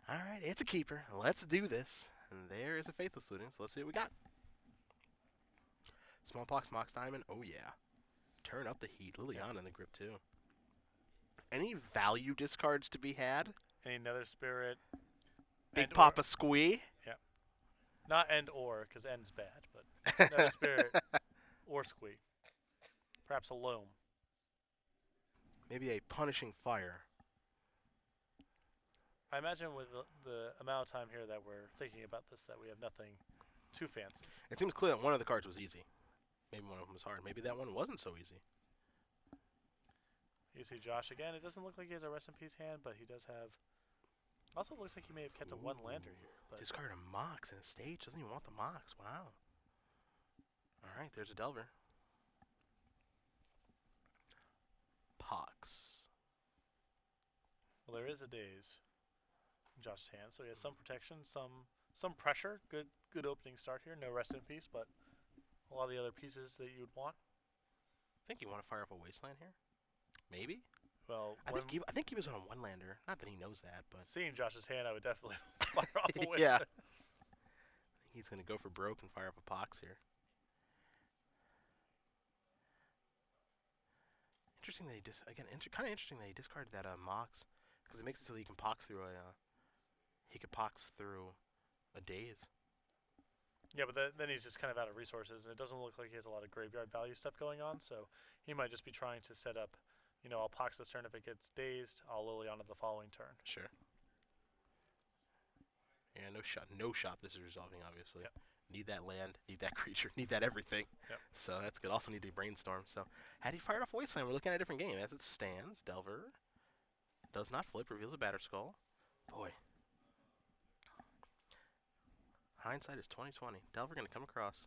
All right, it's a keeper. Let's do this. And there is a Faithless Looting, so let's see what we got. Smallpox, Mox Diamond. Oh, yeah. Turn up the heat. Liliana in the grip, too. Any value discards to be had? Any Nether Spirit. Big Papa Squee. Yeah. Not and or, because end's bad, but Nether Spirit or Squee. Perhaps a Loam. Maybe a Punishing Fire. I imagine with the amount of time here that we're thinking about this that we have nothing too fancy. It seems clear that one of the cards was easy. Maybe one of them was hard. Maybe that one wasn't so easy. You see Josh again. It doesn't look like he has a Rest in Peace hand, but he does have... Also looks like he may have kept a one-lander here. But discard a Mox in a stage. Doesn't even want the Mox. Wow. All right, there's a Delver. Pox. Well, there is a Daze in Josh's hand, so he has some protection, some pressure. Good opening start here. No Rest in Peace, but a lot of the other pieces that you'd want. I think you want to fire off a Wasteland here. Maybe. Well, I think he was on a one-lander. Not that he knows that, but seeing Josh's hand, I would definitely fire off a Wasteland. Yeah. I think he's gonna go for broke and fire off a Pox here. Interesting that he kind of interesting that he discarded that Mox, because it makes it so that he can Pox through a Daze. Yeah, but then he's just kind of out of resources, and it doesn't look like he has a lot of graveyard value stuff going on, so he might just be trying to set up, you know, I'll Pox this turn. If it gets dazed, I'll Liliana the following turn. Sure. Yeah, no shot this is resolving, obviously. Yep. Need that land, need that creature, need that everything. Yep. So that's good. Also need to Brainstorm. So had he fired off a Wasteland, we're looking at a different game. As it stands, Delver does not flip, reveals a Batterskull. Boy. Hindsight is 20/20. Delver gonna come across.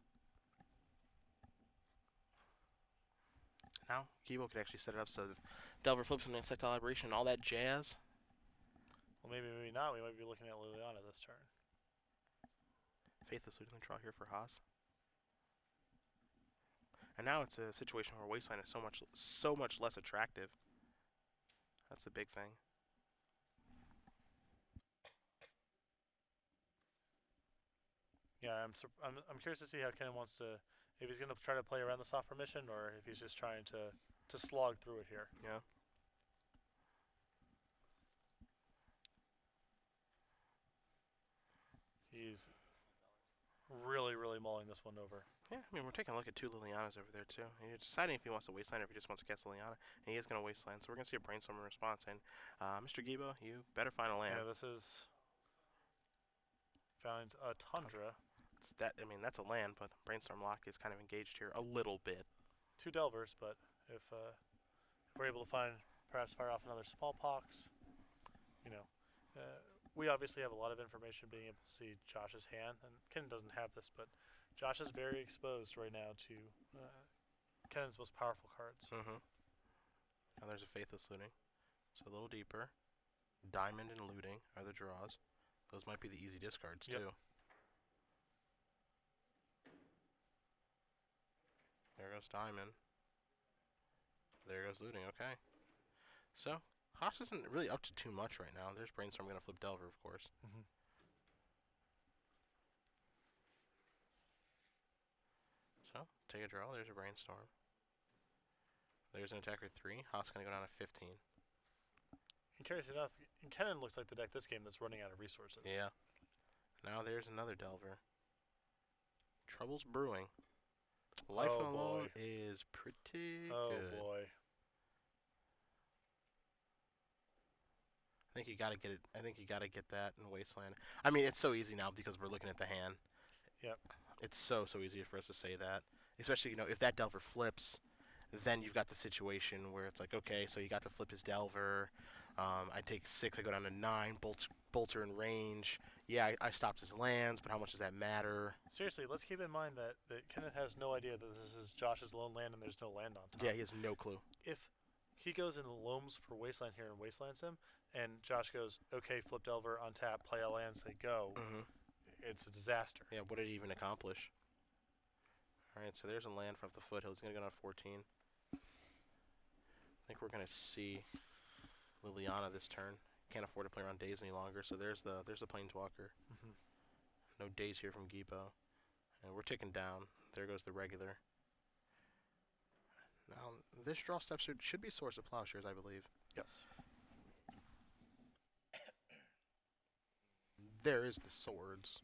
Now Guibault could actually set it up so that Delver flips an Insectile Aberration and all that jazz. Well, maybe not. We might be looking at Liliana this turn. Faithless Looting draw here for Haas. And now it's a situation where Wasteland is so much less attractive. That's the big thing. Yeah, I'm curious to see how Kennen wants to, if he's gonna try to play around the soft permission or if he's just trying to slog through it here. Yeah. He's really mulling this one over. Yeah, I mean, we're taking a look at two Lilianas over there, too. And you're deciding if he wants to Wasteland or if he just wants to cast Liliana. And he is going to Wasteland, so we're going to see a Brainstorm in response. And, Mr. Guibault, you better find a land. Yeah, this is... finds a Tundra. I mean, that's a land, but Brainstorm Lock is kind of engaged here a little bit. 2 Delvers, but if we're able to find, perhaps fire off another Smallpox, you know, we obviously have a lot of information being able to see Josh's hand, and Kennen doesn't have this, but Josh is very exposed right now to Kennen's most powerful cards. Now there's a Faithless Looting, so a little deeper. Diamond and Looting are the draws. Those might be the easy discards, too. There goes Diamond. There goes Looting, okay. So, Haas isn't really up to too much right now. There's Brainstorm going to flip Delver, of course. So, take a draw. There's a Brainstorm. There's an attacker 3. Haas going to go down to 15. And curious enough, Kennen looks like the deck this game that's running out of resources. Yeah. Now there's another Delver. Trouble's brewing. Life alone is pretty good. Oh boy. I think you gotta get it. I think you gotta get that in Wasteland. I mean, it's so easy now because we're looking at the hand. Yep. It's so easy for us to say that. Especially, if that Delver flips, then you've got the situation where it's like, okay, so you got to flip his Delver. I take 6, I go down to 9. Bolts are in range. Yeah, I stopped his lands, but how much does that matter? Seriously, let's keep in mind that Kennen has no idea that this is Josh's lone land and there's no land on top. Yeah, he has no clue. If he goes and loams for Wasteland here and Wastelands him, and Josh goes, okay, flip Delver, untap, play a land, say go, it's a disaster. Yeah, what did he even accomplish? All right, so there's a land from the foothills. He's going to go down to 14. I think we're going to see Liliana this turn. Can't afford to play around Days any longer, so there's the Planeswalker. No Days here from Guibault. And we're ticking down. There goes the regular. Now, this draw step should be Source of Plowshares, I believe. Yes. There is the swords.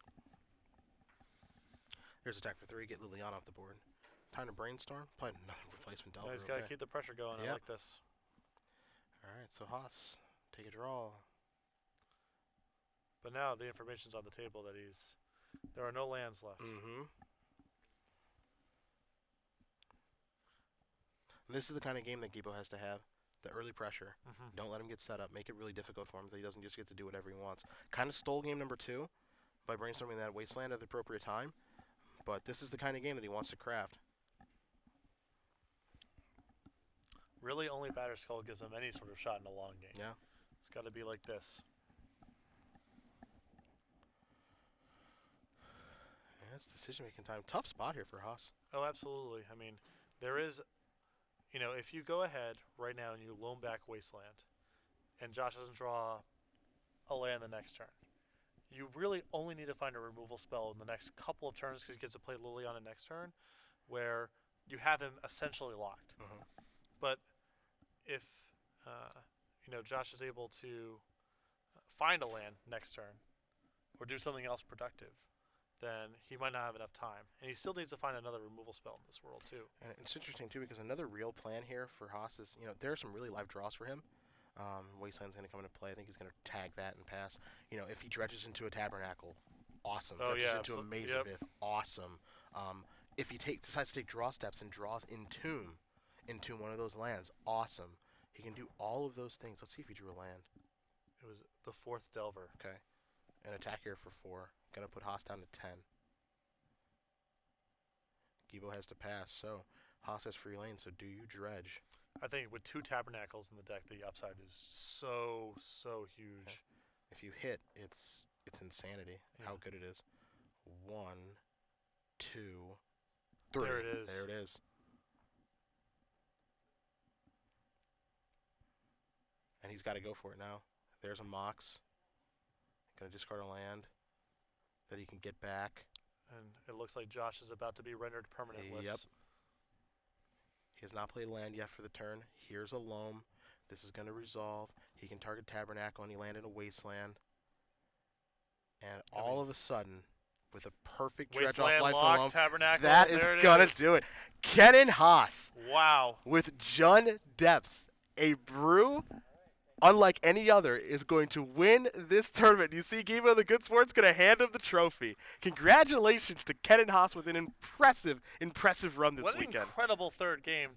There's attack for 3. Get Liliana off the board. Time to brainstorm. Play another replacement Delver. No, he's got to keep the pressure going. Yep. I like this. All right, so Haas, take a draw. But now the information's on the table that there are no lands left. This is the kind of game that Guibault has to have. The early pressure. Don't let him get set up. Make it really difficult for him so he doesn't just get to do whatever he wants. Kind of stole game number 2 by brainstorming that Wasteland at the appropriate time. But this is the kind of game that he wants to craft. Really, only Batter Skull gives him any sort of shot in a long game. Yeah. It's got to be like this. Yeah, it's decision-making time. Tough spot here for Haas. Oh, absolutely. I mean, there is, if you go ahead right now and you loan back Wasteland, and Josh doesn't draw a land the next turn, you really only need to find a removal spell in the next couple of turns because he gets to play Liliana next turn, where you have him essentially locked. But if Josh is able to find a land next turn or do something else productive, then he might not have enough time. And he still needs to find another removal spell in this world, too. And it's interesting, too, because another real plan here for Haas is, there are some really live draws for him. Wasteland's going to come into play. I think he's going to tag that and pass. If he dredges into a Tabernacle, awesome. Oh, dredges yeah, into a Maze of Ith, awesome. If he decides to take draw steps and draws Entomb one of those lands, awesome. He can do all of those things. Let's see if he drew a land. It was the 4th Delver. Okay. An attack here for 4. Going to put Haas down to 10. Guibault has to pass, so Haas has free lane, so do you dredge? I think with 2 Tabernacles in the deck, the upside is so huge. Yeah. If you hit, it's insanity how good it is. 1, 2, 3. There it is. There it is. And he's got to go for it now. There's a Mox. Going to discard a land that he can get back. And it looks like Josh is about to be rendered permanentless. Yep. He has not played land yet for the turn. Here's a loam. This is going to resolve. He can target Tabernacle and he landed in a Wasteland. And all of a sudden, with a perfect dredge off life loam, that is going to do it. Kennen Haas. Wow. With Jund Depths, a brew unlike any other, is going to win this tournament. You see Gevo, the good sport's going to hand him the trophy. Congratulations to Kennen Haas with an impressive run this weekend. What an incredible third game.